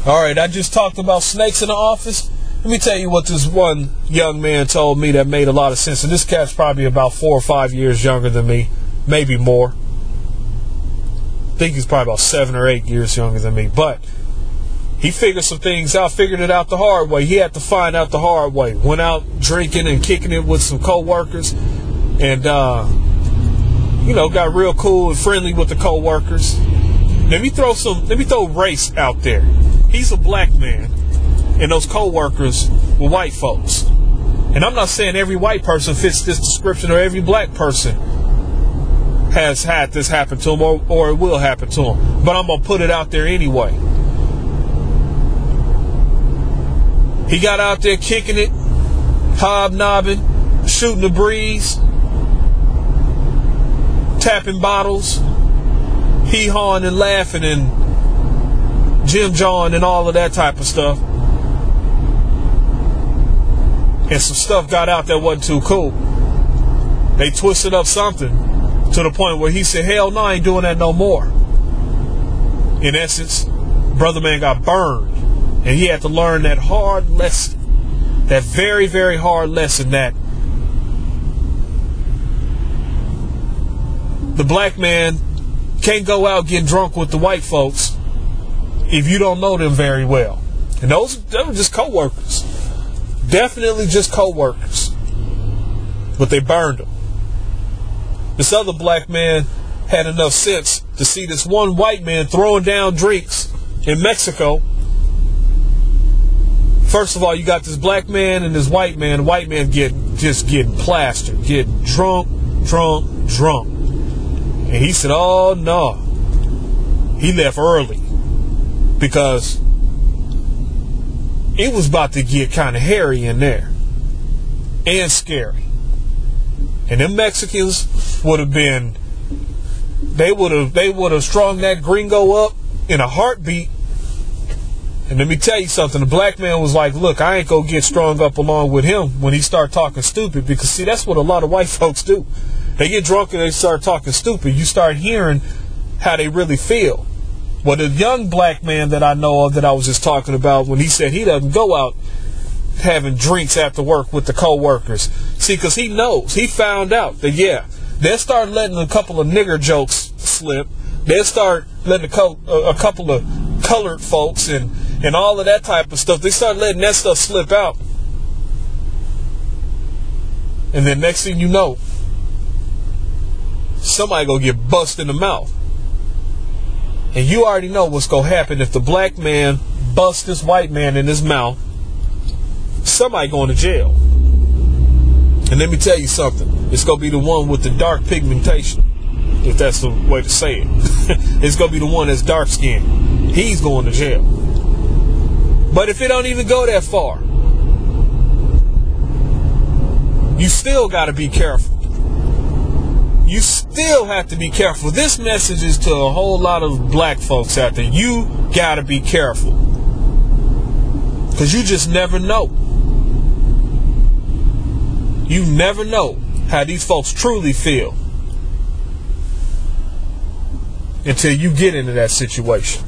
All right, I just talked about snakes in the office. Let me tell you what this one young man told me that made a lot of sense. And this cat's probably about 4 or 5 years younger than me, maybe more. I think he's probably about 7 or 8 years younger than me. But he figured some things out, figured it out the hard way. He had to find out the hard way. Went out drinking and kicking it with some co-workers. And, got real cool and friendly with the co-workers. Let me throw race out there. He's a black man. And those co-workers were white folks. And I'm not saying every white person fits this description or every black person has had this happen to them or it will happen to them. But I'm going to put it out there anyway. He got out there kicking it, hobnobbing, shooting the breeze, tapping bottles, hee-hawing and laughing and jim-jawing and all of that type of stuff. And some stuff got out that wasn't too cool. They twisted up something to the point where he said, hell no, I ain't doing that no more. In essence, brother man got burned. And he had to learn that hard lesson. That very, very hard lesson that the black man can't go out getting drunk with the white folks if you don't know them very well. And those were just co-workers. Definitely just co-workers. But they burned them. This other black man had enough sense to see this one white man throwing down drinks in Mexico. First of all, you got this black man and this white man. The white man getting plastered, getting drunk. And he said, oh no. He left early because it was about to get kind of hairy in there and scary. And them Mexicans would have been, they would have strung that gringo up in a heartbeat. And let me tell you something, the black man was like, look, I ain't gonna get strung up along with him when he start talking stupid, because see, that's what a lot of white folks do. They get drunk and they start talking stupid. You start hearing how they really feel. Well, the young black man that I know of that I was just talking about, when he said he doesn't go out having drinks after work with the co-workers. See, because he knows, he found out that, yeah, they'll start letting a couple of nigger jokes slip. They'll start letting a couple of colored folks and all of that type of stuff. They start letting that stuff slip out. And then next thing you know, somebody gonna get bust in the mouth. And you already know what's gonna happen if the black man busts this white man in his mouth. Somebody going to jail. And let me tell you something. It's gonna be the one with the dark pigmentation, if that's the way to say it. It's gonna be the one that's dark skinned. He's going to jail. But if it don't even go that far, you still got to be careful. You still have to be careful. This message is to a whole lot of black folks out there. You got to be careful. Because you just never know. You never know how these folks truly feel until you get into that situation.